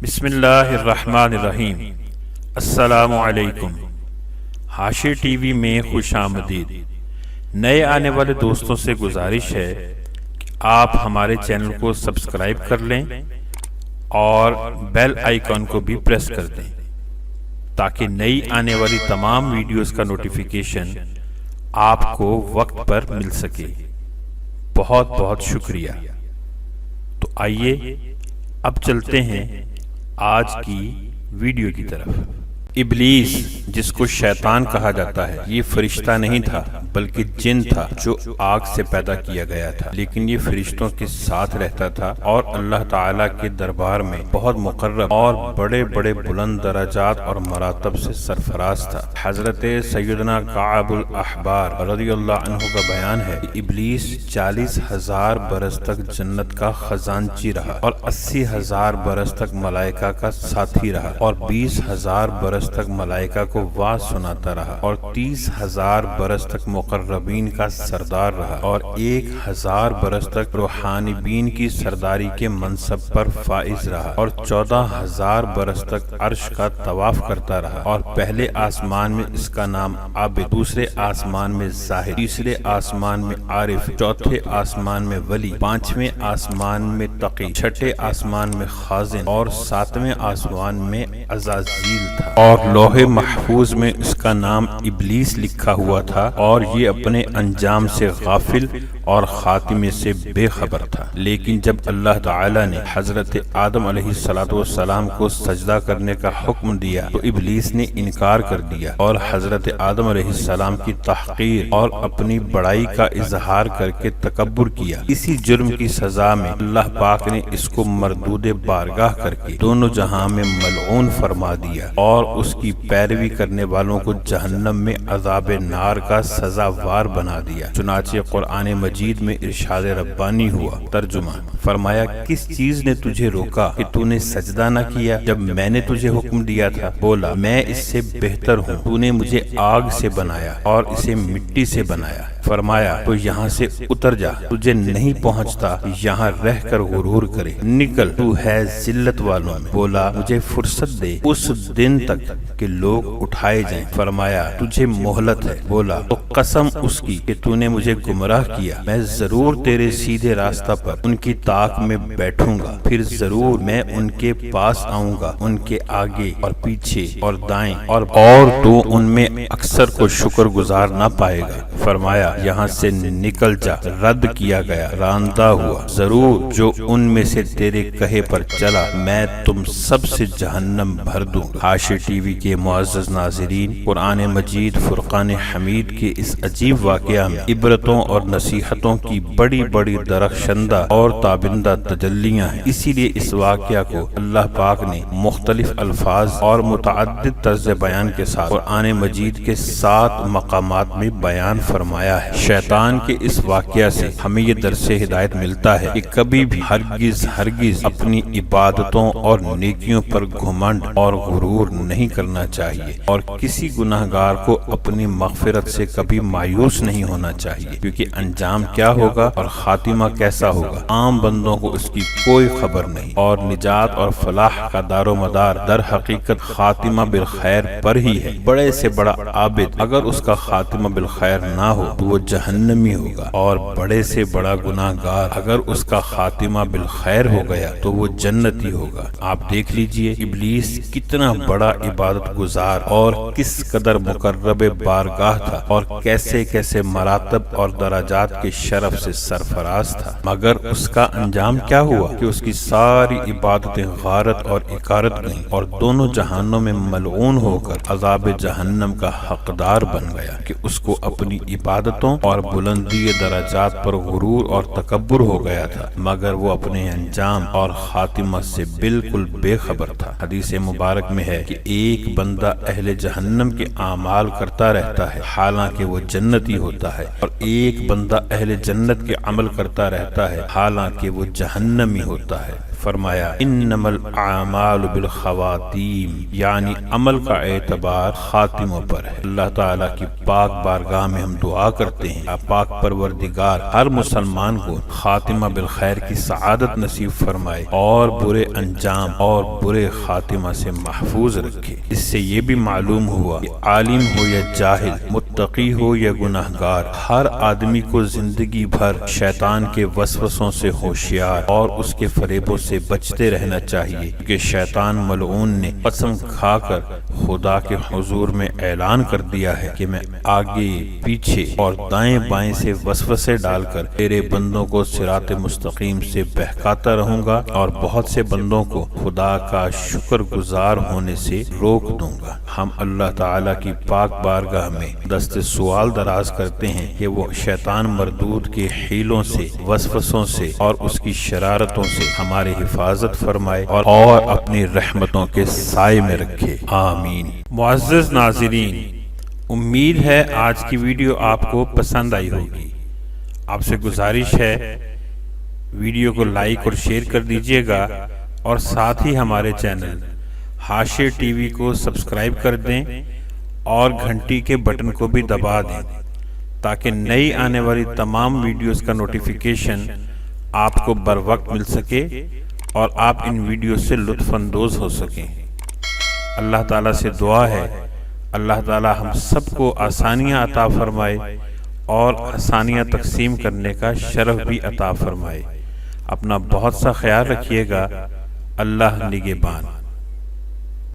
بسم اللہ الرحمن الرحیم۔ السلام علیکم۔ حاشی ٹی وی میں خوش آمدید۔ نئے آنے والے دوستوں سے گزارش ہے کہ آپ ہمارے چینل کو سبسکرائب کر لیں اور بیل آئیکن کو بھی پریس کر دیں تاکہ نئی آنے والی تمام ویڈیوز کا نوٹیفیکیشن آپ کو وقت پر مل سکے۔ بہت بہت شکریہ۔ تو آئیے اب چلتے ہیں آج کی ویڈیو کی طرف۔ ابلیس، جس کو شیطان کہا جاتا ہے، یہ فرشتہ نہیں تھا بلکہ جن تھا جو آگ سے پیدا کیا گیا تھا، لیکن یہ فرشتوں کے ساتھ رہتا تھا اور اللہ تعالیٰ کے دربار میں بہت مقرب اور بڑے بڑے بلند درجات اور مراتب سے سرفراز تھا۔ حضرت سیدنا کعب الاحبار رضی اللہ عنہ کا بیان ہے کہ ابلیس 40,000 برس تک جنت کا خزانچی رہا اور 80,000 برس تک ملائکہ کا ساتھی رہا اور 20,000 برس تک ملائکہ کو واعظ سناتا رہا اور 30,000 برس تک مقربین کا سردار رہا اور 1,000 برس تک روحانیین کی سرداری کے منصب پر فائز رہا اور 14,000 برس تک عرش کا طواف کرتا رہا اور پہلے آسمان میں اس کا نام عابد، دوسرے آسمان میں زاہد، تیسرے آسمان میں عارف، چوتھے آسمان میں ولی، پانچویں آسمان میں تقی، چھٹے آسمان میں خازن اور ساتویں آسمان میں عزازیل تھا اور لوح محفوظ میں اس کا نام ابلیس لکھا ہوا تھا اور یہ اپنے انجام سے غافل اور خاتمے سے بے خبر تھا۔ لیکن جب اللہ تعالی نے حضرت آدم علیہ السلام کو سجدہ کرنے کا حکم دیا تو ابلیس نے انکار کر دیا اور حضرت آدم علیہ السلام کی تحقیر اور اپنی بڑائی کا اظہار کر کے تکبر کیا۔ اسی جرم کی سزا میں اللہ پاک نے اس کو مردود بارگاہ کر کے دونوں جہاں میں ملعون فرما دیا اور اس کی پیروی کرنے والوں کو جہنم میں عذاب نار کا سزاوار بنا دیا۔ چنانچہ قرآن مجید میں ارشاد ربانی ہوا۔ ترجمہ: فرمایا، کس چیز نے تجھے روکا کہ تو نے سجدہ نہ کیا جب میں نے تجھے حکم دیا تھا؟ بولا، میں اس سے بہتر ہوں، تو نے مجھے آگ سے بنایا اور اسے مٹی سے بنایا۔ فرمایا، تو یہاں سے اتر جا، تجھے نہیں پہنچتا یہاں رہ کر غرور کرے، نکل، تو ہے ذلت والوں میں۔ بولا، مجھے فرصت دے اس دن تک کہ لوگ اٹھائے جائیں۔ فرمایا، تجھے مہلت ہے۔ بولا، تو قسم اس کی کہ تو نے مجھے گمراہ کیا، میں ضرور تیرے سیدھے راستہ پر ان کی طاق میں بیٹھوں گا، پھر ضرور میں ان کے پاس آؤں گا، ان کے آگے اور پیچھے اور دائیں، اور تو ان میں اکثر کو شکر گزار نہ پائے گا۔ فرمایا، یہاں سے نکل جا، رد کیا گیا، راندہ ہوا، ضرور جو ان میں سے تیرے کہے پر چلا میں تم سب سے جہنم بھر دوں گا۔ حاشی ٹی وی کے معزز ناظرین، قرآن مجید فرقان حمید کے اس عجیب واقعہ میں عبرتوں اور نصیحتوں کی بڑی بڑی درخشندہ اور تابندہ تجلیاں ہیں۔ اسی لیے اس واقعہ کو اللہ پاک نے مختلف الفاظ اور متعدد طرز بیان کے ساتھ قرآن مجید کے 7 مقامات میں بیان فرمایا ہے۔ شیطان کے اس واقعہ سے ہمیں یہ درس ہدایت ملتا ہے کہ کبھی بھی ہرگز اپنی عبادتوں اور نیکیوں پر گھمنڈ اور غرور نہیں کرنا چاہیے اور کسی گناہ گار کو اپنی مغفرت سے کبھی مایوس نہیں ہونا چاہیے، کیونکہ انجام کیا ہوگا اور خاتمہ کیسا ہوگا عام بندوں کو اس کی کوئی خبر نہیں، اور نجات اور فلاح کا دار و مدار در حقیقت خاتمہ بالخیر پر ہی ہے۔ بڑے سے بڑا عابد اگر اس کا خاتمہ بالخیر نہ ہو تو وہ جہنمی ہوگا، اور بڑے سے بڑا گناہ گار اگر اس کا خاتمہ بالخیر ہو گیا تو وہ جنتی ہوگا۔ آپ دیکھ لیجئے ابلیس کتنا بڑا عبادت گزار اور کس قدر مقرب بارگاہ تھا اور کیسے کیسے مراتب اور درجات کے شرف سے سرفراز تھا، مگر اس کا انجام کیا ہوا کہ اس کی ساری عبادتیں غارت اور اکارت گئیں اور دونوں جہانوں میں ملعون ہو کر عذاب جہنم کا حقدار بن گیا کہ اس کو اپنی عبادتوں اور بلندی درجات پر غرور اور تکبر ہو گیا تھا، مگر وہ اپنے انجام اور خاتمہ سے بالکل بے خبر تھا۔ حدیث مبارک میں ہے کہ ایک بندہ اہل جہنم کے اعمال کرتا رہتا ہے حالانکہ وہ جنتی ہوتا ہے، اور ایک بندہ اہل جنت کے عمل کرتا رہتا ہے حالانکہ وہ جہنمی ہوتا ہے۔ فرمایا انما الاعمال بالخواتیم، یعنی عمل کا اعتبار خاتموں پر ہے۔ اللہ تعالیٰ کی پاک بارگاہ میں ہم دعا کرتے ہیں آپ پاک پروردگار ہر مسلمان کو خاتمہ بالخیر کی سعادت نصیب فرمائے اور برے انجام اور برے خاتمہ سے محفوظ رکھے۔ اس سے یہ بھی معلوم ہوا کہ عالم ہو یا جاہل، متقی ہو یا گناہگار، ہر آدمی کو زندگی بھر شیطان کے وسوسوں سے ہوشیار اور اس کے فریبوں سے بچتے رہنا چاہیے، کیونکہ شیطان ملعون نے قسم کھا کر خدا کے حضور میں اعلان کر دیا ہے کہ میں آگے پیچھے اور دائیں بائیں سے وسوسے ڈال کر تیرے بندوں کو صراط مستقیم سے بہکاتا رہوں گا اور بہت سے بندوں کو خدا کا شکر گزار ہونے سے روک دوں گا۔ ہم اللہ تعالیٰ کی پاک بارگاہ میں دست سوال دراز کرتے ہیں کہ وہ شیطان مردود کے حیلوں سے، وسوسوں سے اور اس کی شرارتوں سے ہماری حفاظت فرمائے اور اپنی رحمتوں کے سائے میں رکھے، آمین۔ معزز ناظرین، امید ہے آج کی ویڈیو آپ کو پسند آئی ہوگی۔ آپ سے گزارش ہے ویڈیو کو لائک اور شیئر کر دیجئے گا اور ساتھ ہی ہمارے چینل حاشیہ ٹی وی کو سبسکرائب کر دیں اور گھنٹی کے بٹن کو بھی دبا دیں تاکہ نئی آنے والی تمام ویڈیوز کا نوٹیفیکیشن آپ کو بر وقت مل سکے اور آپ ان ویڈیوز سے لطف اندوز ہو سکیں۔ اللہ تعالیٰ سے دعا ہے اللہ تعالیٰ ہم سب کو آسانیاں عطا فرمائے اور آسانیاں تقسیم کرنے کا شرف بھی عطا فرمائے۔ اپنا بہت سا خیال رکھیے گا۔ اللہ نگہبان۔